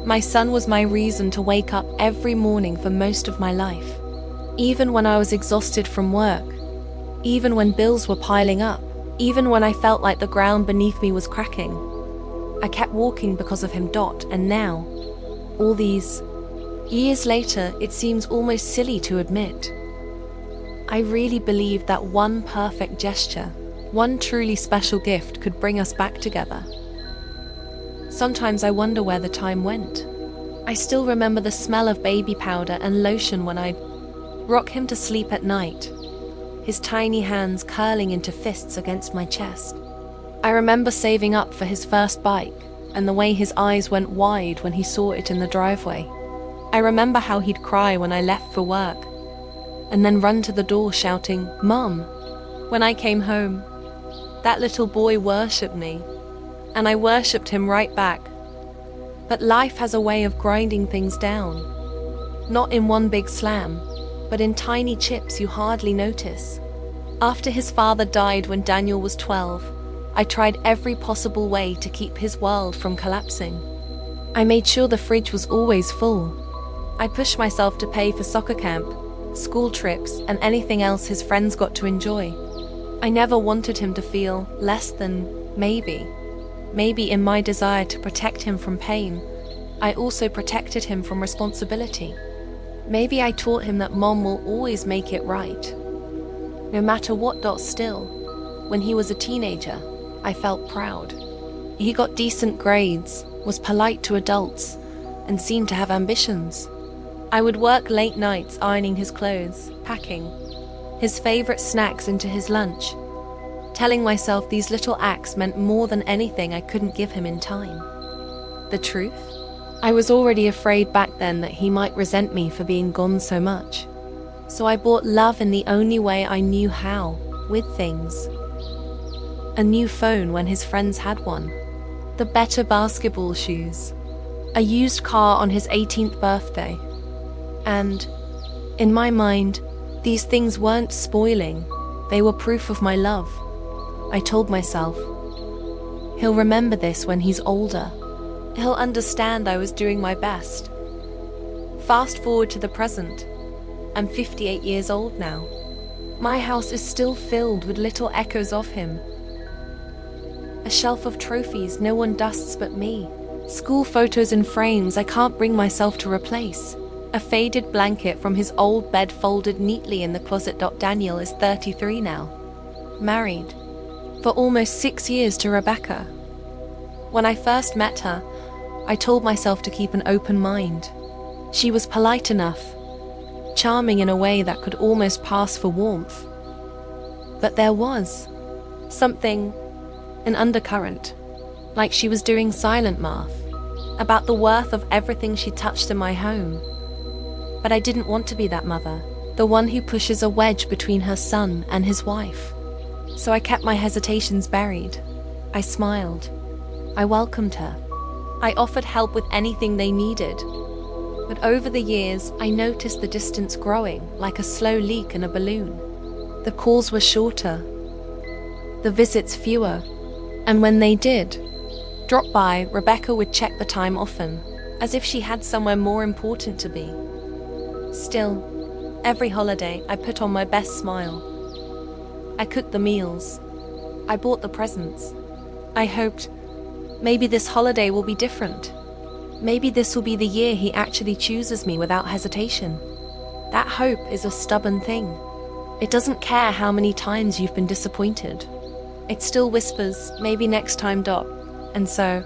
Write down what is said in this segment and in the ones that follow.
My son was my reason to wake up every morning for most of my life. Even when I was exhausted from work, even when bills were piling up, even when I felt like the ground beneath me was cracking, I kept walking because of him. And now, all these years later, it seems almost silly to admit, I really believed that one perfect gesture, one truly special gift could bring us back together. Sometimes I wonder where the time went. I still remember the smell of baby powder and lotion when I'd rock him to sleep at night, his tiny hands curling into fists against my chest. I remember saving up for his first bike and the way his eyes went wide when he saw it in the driveway. I remember how he'd cry when I left for work and then run to the door shouting, "Mom!" When I came home, that little boy worshipped me, and I worshipped him right back. But life has a way of grinding things down, not in one big slam, but in tiny chips you hardly notice. After his father died when Daniel was 12, I tried every possible way to keep his world from collapsing. I made sure the fridge was always full. I pushed myself to pay for soccer camp, school trips, and anything else his friends got to enjoy. I never wanted him to feel less than. Maybe in my desire to protect him from pain, I also protected him from responsibility. Maybe I taught him that mom will always make it right, no matter what. Still, when he was a teenager, I felt proud. He got decent grades, was polite to adults, and seemed to have ambitions. I would work late nights ironing his clothes, packing his favorite snacks into his lunch, telling myself these little acts meant more than anything I couldn't give him in time. The truth? I was already afraid back then that he might resent me for being gone so much. So I bought love in the only way I knew how, with things. A new phone when his friends had one, the better basketball shoes, a used car on his 18th birthday. And, in my mind, these things weren't spoiling, they were proof of my love. I told myself, he'll remember this when he's older. He'll understand I was doing my best. Fast forward to the present. I'm 58 years old now. My house is still filled with little echoes of him. A shelf of trophies no one dusts but me. School photos in frames I can't bring myself to replace. A faded blanket from his old bed folded neatly in the closet. Daniel is 33 now. Married. For almost 6 years to Rebecca. When I first met her, I told myself to keep an open mind. She was polite enough, charming in a way that could almost pass for warmth. But there was something, an undercurrent, like she was doing silent math, about the worth of everything she touched in my home. But I didn't want to be that mother, the one who pushes a wedge between her son and his wife. So I kept my hesitations buried. I smiled. I welcomed her. I offered help with anything they needed. But over the years, I noticed the distance growing, like a slow leak in a balloon. The calls were shorter, the visits fewer, and when they did drop by, Rebecca would check the time often, as if she had somewhere more important to be. Still, every holiday, I put on my best smile. I cooked the meals. I bought the presents. I hoped, maybe this holiday will be different. Maybe this will be the year he actually chooses me without hesitation. That hope is a stubborn thing. It doesn't care how many times you've been disappointed. It still whispers, maybe next time. And so,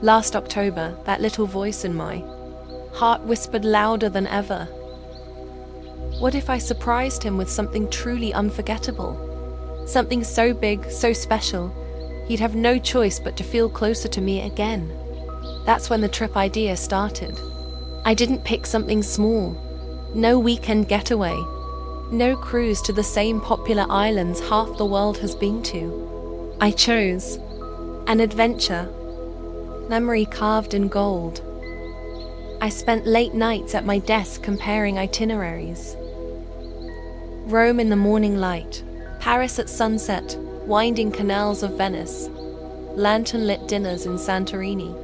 last October, that little voice in my heart whispered louder than ever. What if I surprised him with something truly unforgettable? Something so big, so special, he'd have no choice but to feel closer to me again. That's when the trip idea started. I didn't pick something small. No weekend getaway. No cruise to the same popular islands half the world has been to. I chose an adventure, memory carved in gold. I spent late nights at my desk comparing itineraries. Rome in the morning light, Paris at sunset, winding canals of Venice, lantern-lit dinners in Santorini.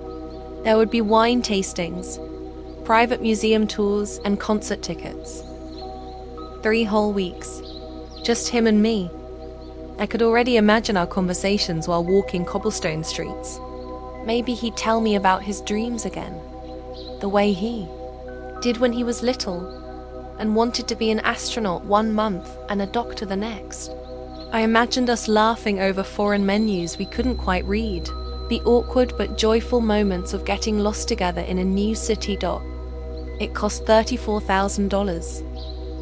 There would be wine tastings, private museum tours, and concert tickets. 3 whole weeks. Just him and me. I could already imagine our conversations while walking cobblestone streets. Maybe he'd tell me about his dreams again, the way he did when he was little and wanted to be an astronaut 1 month and a doctor the next. I imagined us laughing over foreign menus we couldn't quite read, the awkward but joyful moments of getting lost together in a new city. It cost $34,000.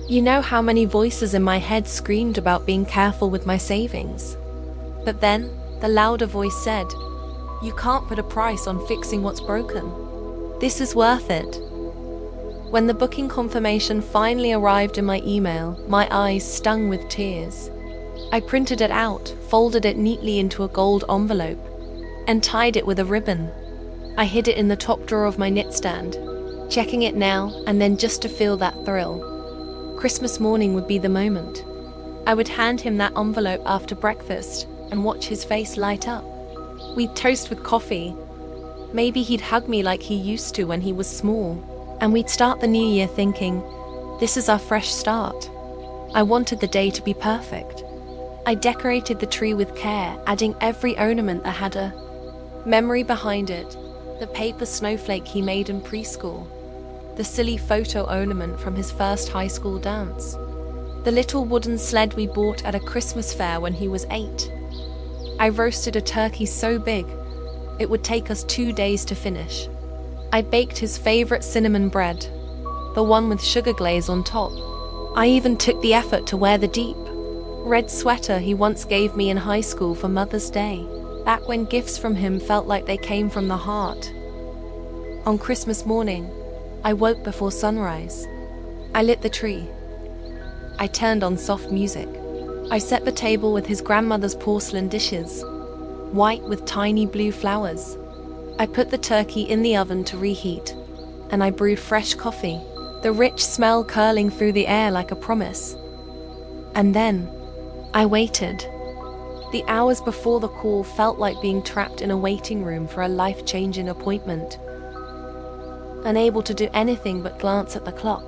You know how many voices in my head screamed about being careful with my savings. But then, the louder voice said, "You can't put a price on fixing what's broken. This is worth it." When the booking confirmation finally arrived in my email, my eyes stung with tears. I printed it out, folded it neatly into a gold envelope, and tied it with a ribbon. I hid it in the top drawer of my knitstand, checking it now and then just to feel that thrill. Christmas morning would be the moment. I would hand him that envelope after breakfast and watch his face light up. We'd toast with coffee. Maybe he'd hug me like he used to when he was small. And we'd start the new year thinking, this is our fresh start. I wanted the day to be perfect. I decorated the tree with care, adding every ornament that had a memory behind it. The paper snowflake he made in preschool. The silly photo ornament from his first high school dance. The little wooden sled we bought at a Christmas fair when he was 8. I roasted a turkey so big, it would take us 2 days to finish. I baked his favorite cinnamon bread, the one with sugar glaze on top. I even took the effort to wear the deep red sweater he once gave me in high school for Mother's Day, back when gifts from him felt like they came from the heart. On Christmas morning, I woke before sunrise. I lit the tree. I turned on soft music. I set the table with his grandmother's porcelain dishes, white with tiny blue flowers. I put the turkey in the oven to reheat, and I brewed fresh coffee, the rich smell curling through the air like a promise. And then, I waited. The hours before the call felt like being trapped in a waiting room for a life-changing appointment. Unable to do anything but glance at the clock.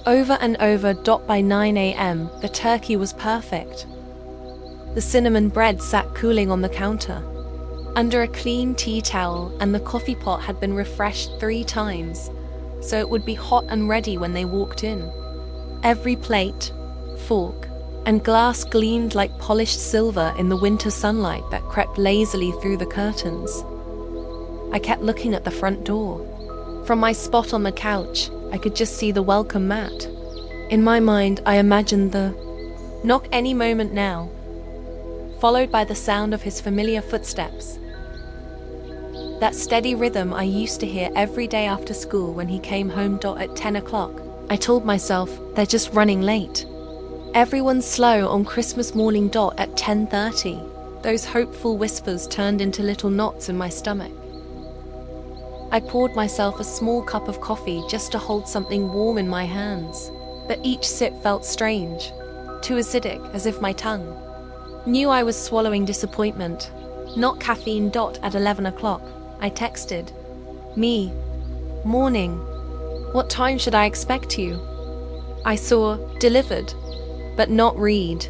Over and over. By 9 a.m., the turkey was perfect. The cinnamon bread sat cooling on the counter, under a clean tea towel, and the coffee pot had been refreshed 3 times, so it would be hot and ready when they walked in. Every plate, fork, and glass gleamed like polished silver in the winter sunlight that crept lazily through the curtains. I kept looking at the front door. From my spot on the couch, I could just see the welcome mat. In my mind, I imagined the knock any moment now, followed by the sound of his familiar footsteps. That steady rhythm I used to hear every day after school when he came home. At 10 o'clock, I told myself, they're just running late. Everyone's slow on Christmas morning. At 10:30, those hopeful whispers turned into little knots in my stomach. I poured myself a small cup of coffee just to hold something warm in my hands, but each sip felt strange, too acidic, as if my tongue knew I was swallowing disappointment, not caffeine. At 11 o'clock, I texted, "Me. Morning. What time should I expect you?" I saw delivered, but not read.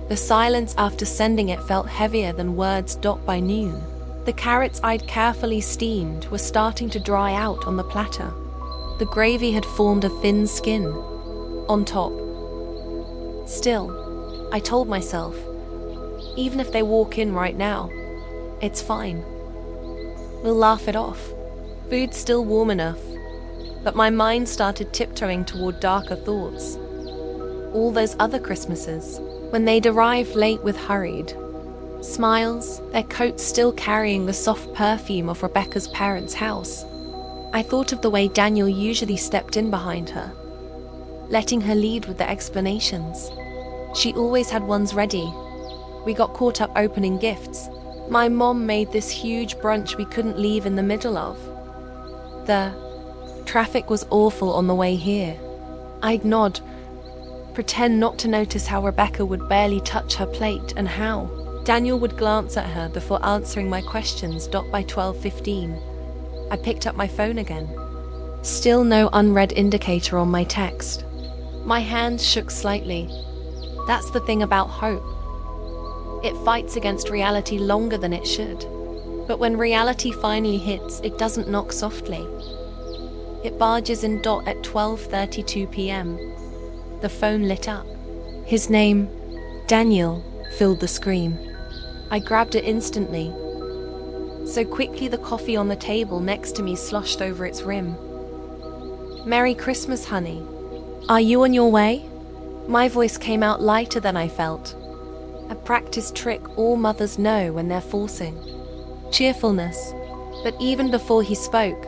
The silence after sending it felt heavier than words. By noon, the carrots I'd carefully steamed were starting to dry out on the platter. The gravy had formed a thin skin on top. Still, I told myself, even if they walk in right now, it's fine. We'll laugh it off. Food's still warm enough. But my mind started tiptoeing toward darker thoughts. All those other Christmases, when they'd arrived late with hurried smiles, their coats still carrying the soft perfume of Rebecca's parents' house. I thought of the way Daniel usually stepped in behind her, letting her lead with the explanations. She always had ones ready. We got caught up opening gifts. My mom made this huge brunch we couldn't leave in the middle of. The traffic was awful on the way here. I'd nod, pretend not to notice how Rebecca would barely touch her plate and how Daniel would glance at her before answering my questions. By 12:15, I picked up my phone again. Still no unread indicator on my text. My hands shook slightly. That's the thing about hope. It fights against reality longer than it should. But when reality finally hits, it doesn't knock softly. It barges in at 12:32 p.m. The phone lit up. His name, Daniel, filled the screen. I grabbed it instantly. So quickly the coffee on the table next to me sloshed over its rim. "Merry Christmas, honey. Are you on your way?" My voice came out lighter than I felt. A practiced trick all mothers know when they're forcing cheerfulness. But even before he spoke,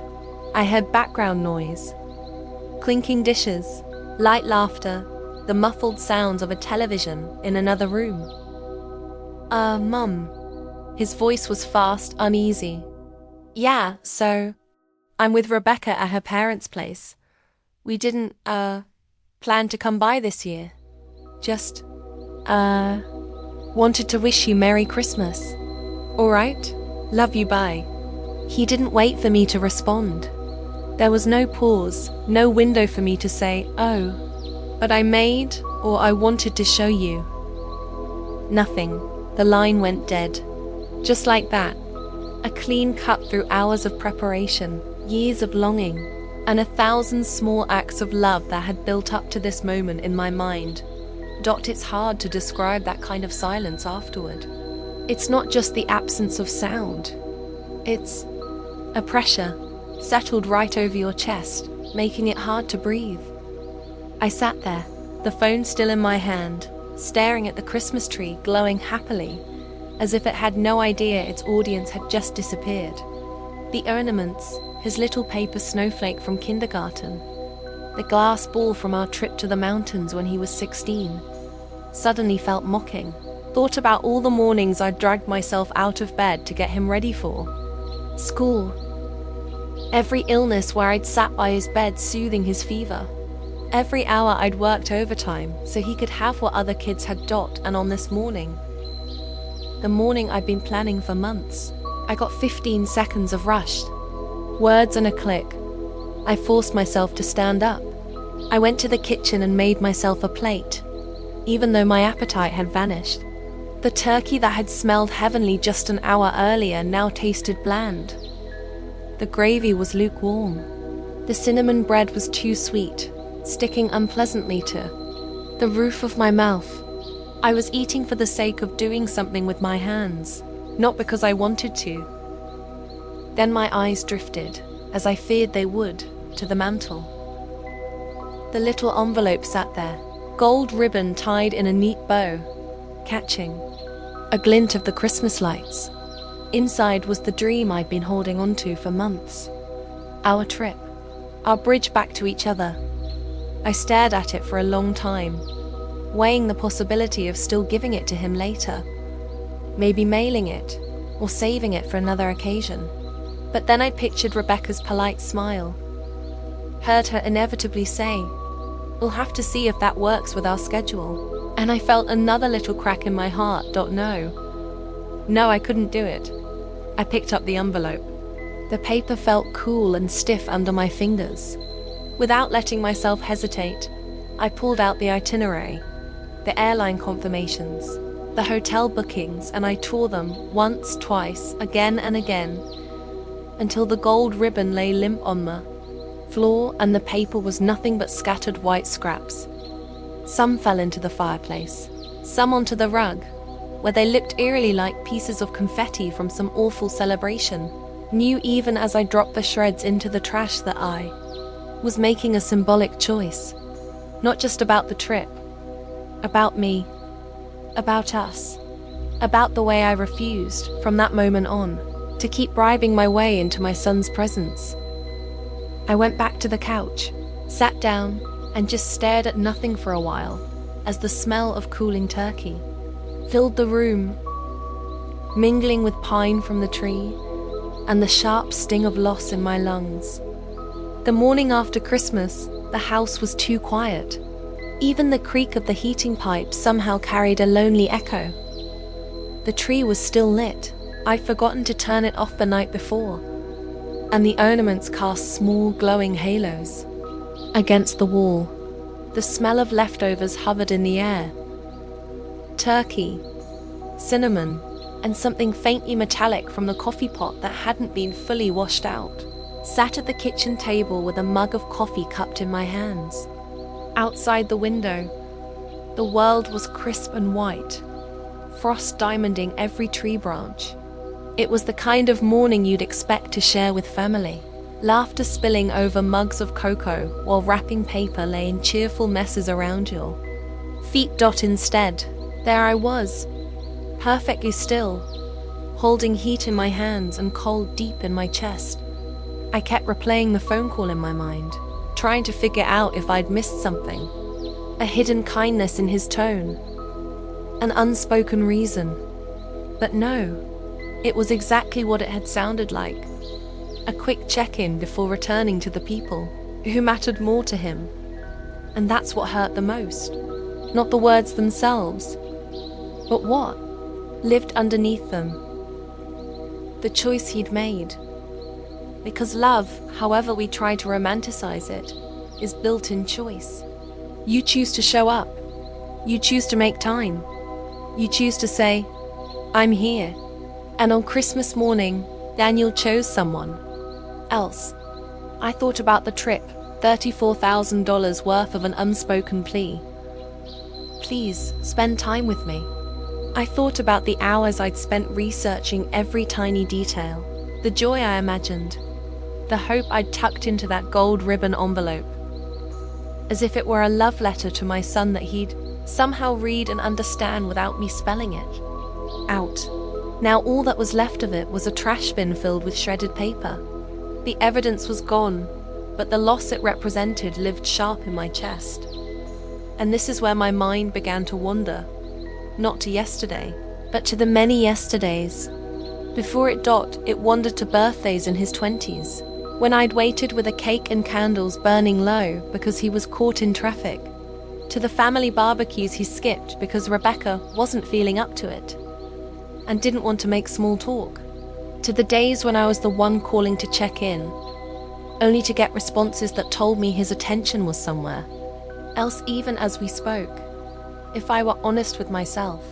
I heard background noise. Clinking dishes, light laughter, the muffled sounds of a television in another room. Mum." His voice was fast, uneasy. "Yeah, so I'm with Rebecca at her parents' place. We didn't, plan to come by this year. Just, wanted to wish you Merry Christmas. All right? Love you, bye." He didn't wait for me to respond. There was no pause, no window for me to say, "Oh, but I made, or I wanted to show you." Nothing. The line went dead. Just like that. A clean cut through hours of preparation, years of longing, and 1,000 small acts of love that had built up to this moment in my mind. It's hard to describe that kind of silence afterward. It's not just the absence of sound. It's a pressure settled right over your chest, making it hard to breathe. I sat there, the phone still in my hand, staring at the Christmas tree glowing happily, as if it had no idea its audience had just disappeared. The ornaments, his little paper snowflake from kindergarten, the glass ball from our trip to the mountains when he was 16, suddenly felt mocking. Thought about all the mornings I'd dragged myself out of bed to get him ready for. School. Every illness where I'd sat by his bed soothing his fever. Every hour I'd worked overtime so he could have what other kids had. And on this morning, the morning I'd been planning for months, I got 15 seconds of rushed words and a click. I forced myself to stand up. I went to the kitchen and made myself a plate, even though my appetite had vanished. The turkey that had smelled heavenly just an hour earlier now tasted bland. The gravy was lukewarm. The cinnamon bread was too sweet, sticking unpleasantly to the roof of my mouth. I was eating for the sake of doing something with my hands, not because I wanted to. Then my eyes drifted, as I feared they would, to the mantel. The little envelope sat there, gold ribbon tied in a neat bow, catching a glint of the Christmas lights. Inside was the dream I'd been holding onto for months. Our trip, our bridge back to each other. I stared at it for a long time, weighing the possibility of still giving it to him later. Maybe mailing it, or saving it for another occasion. But then I pictured Rebecca's polite smile. Heard her inevitably say, "We'll have to see if that works with our schedule." And I felt another little crack in my heart. No, I couldn't do it. I picked up the envelope. The paper felt cool and stiff under my fingers. Without letting myself hesitate, I pulled out the itinerary, the airline confirmations, the hotel bookings, and I tore them once, twice, again and again, until the gold ribbon lay limp on the floor and the paper was nothing but scattered white scraps. Some fell into the fireplace, some onto the rug, where they looked eerily like pieces of confetti from some awful celebration. Knew even as I dropped the shreds into the trash that I was making a symbolic choice. Not just about the trip, about me, about us, about the way I refused, from that moment on, to keep bribing my way into my son's presence. I went back to the couch, sat down, and just stared at nothing for a while, as the smell of cooling turkey filled the room, mingling with pine from the tree and the sharp sting of loss in my lungs. The morning after Christmas, the house was too quiet. Even the creak of the heating pipe somehow carried a lonely echo. The tree was still lit. I'd forgotten to turn it off the night before. and the ornaments cast small glowing halos. Against the wall, the smell of leftovers hovered in the air. Turkey, cinnamon, and something faintly metallic from the coffee pot that hadn't been fully washed out. Sat at the kitchen table with a mug of coffee cupped in my hands. Outside the window, the world was crisp and white, frost diamonding every tree branch. It was the kind of morning you'd expect to share with family. Laughter spilling over mugs of cocoa while wrapping paper lay in cheerful messes around your feet. Instead, there I was, perfectly still, holding heat in my hands and cold deep in my chest. I kept replaying the phone call in my mind, trying to figure out if I'd missed something. A hidden kindness in his tone, an unspoken reason. But no, it was exactly what it had sounded like. A quick check-in before returning to the people who mattered more to him. And that's what hurt the most. Not the words themselves, but what lived underneath them. The choice he'd made. Because love, however we try to romanticize it, is built in choice. You choose to show up. You choose to make time. You choose to say, I'm here. And on Christmas morning, Daniel chose someone else. I thought about the trip, $34,000 worth of an unspoken plea. Please, spend time with me. I thought about the hours I'd spent researching every tiny detail, the joy I imagined, the hope I'd tucked into that gold ribbon envelope. As if it were a love letter to my son that he'd somehow read and understand without me spelling it out. Now all that was left of it was a trash bin filled with shredded paper. The evidence was gone, but the loss it represented lived sharp in my chest. And this is where my mind began to wander, not to yesterday, but to the many yesterdays. Before it wandered to birthdays in his 20s, when I'd waited with a cake and candles burning low because he was caught in traffic, to the family barbecues he skipped because Rebecca wasn't feeling up to it and didn't want to make small talk, to the days when I was the one calling to check in, only to get responses that told me his attention was somewhere else even as we spoke, if I were honest with myself.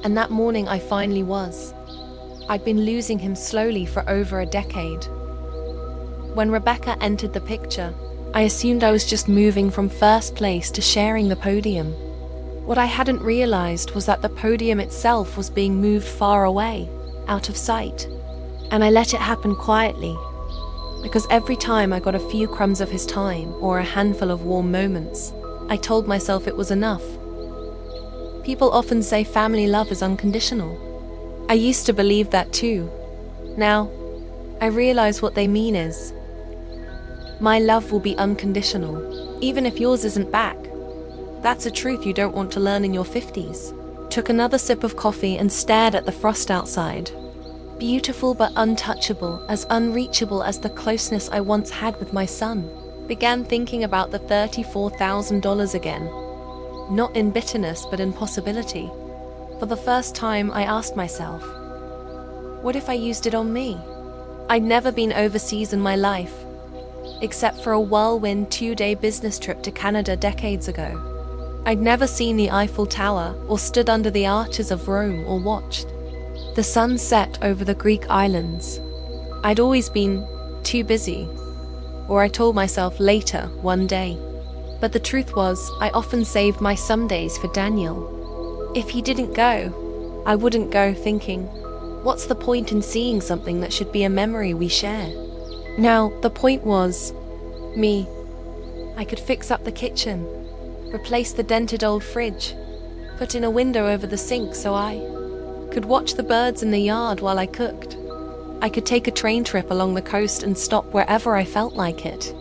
And that morning I finally was. I'd been losing him slowly for over a decade. When Rebecca entered the picture, I assumed I was just moving from first place to sharing the podium. What I hadn't realized was that the podium itself was being moved far away, out of sight. And I let it happen quietly, because every time I got a few crumbs of his time or a handful of warm moments, I told myself it was enough. People often say family love is unconditional. I used to believe that too. Now, I realize what they mean is, my love will be unconditional, even if yours isn't back. That's a truth you don't want to learn in your 50s. Took another sip of coffee and stared at the frost outside. Beautiful but untouchable, as unreachable as the closeness I once had with my son. Began thinking about the $34,000 again. Not in bitterness, but in possibility. For the first time, I asked myself, what if I used it on me? I'd never been overseas in my life, except for a whirlwind 2-day business trip to Canada decades ago. I'd never seen the Eiffel Tower or stood under the arches of Rome or watched the sun set over the Greek islands. I'd always been too busy, or I told myself later, one day. But the truth was, I often saved my some days for Daniel. If he didn't go, I wouldn't go thinking, what's the point in seeing something that should be a memory we share? Now, the point was, me. I could fix up the kitchen, replace the dented old fridge, put in a window over the sink so I could watch the birds in the yard while I cooked. I could take a train trip along the coast and stop wherever I felt like it.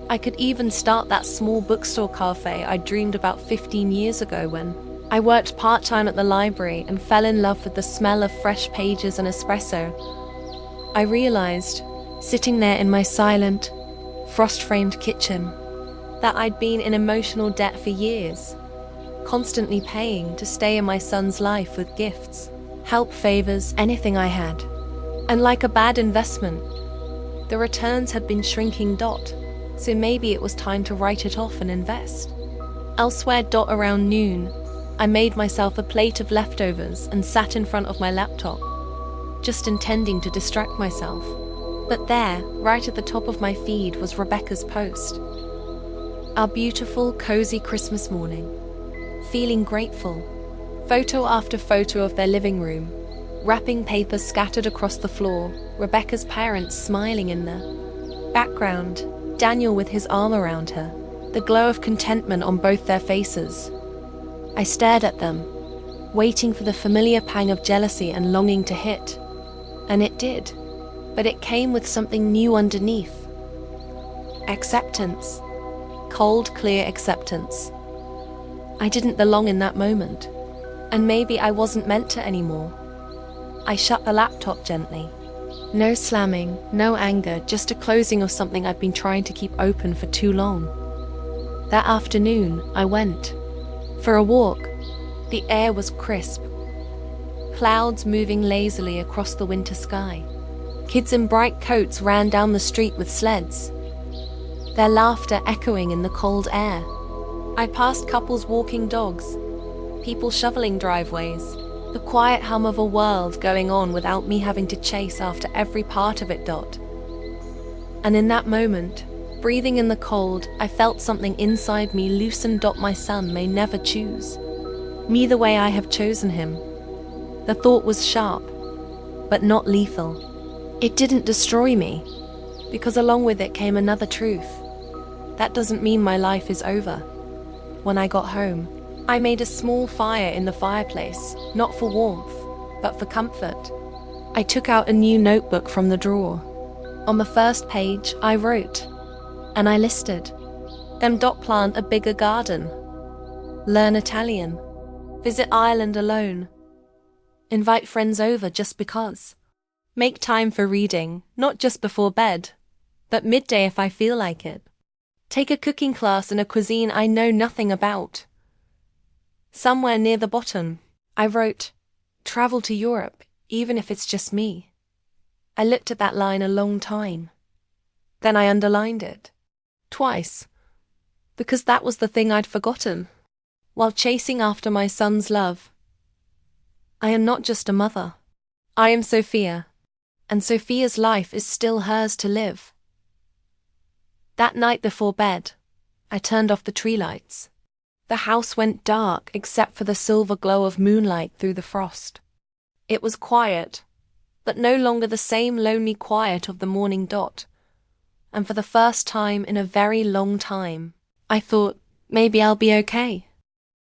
I could even start that small bookstore cafe I dreamed about 15 years ago when I worked part-time at the library and fell in love with the smell of fresh pages and espresso. I realized, sitting there in my silent, frost-framed kitchen, that I'd been in emotional debt for years, constantly paying to stay in my son's life with gifts, help, favors, anything I had. And like a bad investment, The returns had been shrinking. So maybe it was time to write it off and invest. Elsewhere. Around noon, I made myself a plate of leftovers and sat in front of my laptop, just intending to distract myself. But there, right at the top of my feed, was Rebecca's post. Our beautiful, cozy Christmas morning. Feeling grateful. Photo after photo of their living room. Wrapping paper scattered across the floor. Rebecca's parents smiling in the background. Daniel with his arm around her. The glow of contentment on both their faces. I stared at them, waiting for the familiar pang of jealousy and longing to hit. And it did. But it came with something new underneath. Acceptance. Cold, clear acceptance. I didn't belong in that moment. And maybe I wasn't meant to anymore. I shut the laptop gently. No slamming, no anger, just a closing of something I'd been trying to keep open for too long. That afternoon, I went for a walk. The air was crisp. Clouds moving lazily across the winter sky. Kids in bright coats ran down the street with sleds, their laughter echoing in the cold air. I passed couples walking dogs, people shoveling driveways, the quiet hum of a world going on without me having to chase after every part of it. And in that moment, breathing in the cold, I felt something inside me loosen. My son may never choose me the way I have chosen him. The thought was sharp, but not lethal. It didn't destroy me, because along with it came another truth. That doesn't mean my life is over. When I got home, I made a small fire in the fireplace, not for warmth, but for comfort. I took out a new notebook from the drawer. On the first page, I wrote, and I listed them. Plant a bigger garden. Learn Italian. Visit Ireland alone. Invite friends over just because. Make time for reading, not just before bed, but midday if I feel like it. Take a cooking class in a cuisine I know nothing about. Somewhere near the bottom, I wrote, travel to Europe, even if it's just me. I looked at that line a long time. Then I underlined it. Twice. Because that was the thing I'd forgotten. While chasing after my son's love. I am not just a mother. I am Sophia. And Sophia's life is still hers to live. That night before bed, I turned off the tree lights. The house went dark except for the silver glow of moonlight through the frost. It was quiet, but no longer the same lonely quiet of the morning. And for the first time in a very long time, I thought, maybe I'll be okay.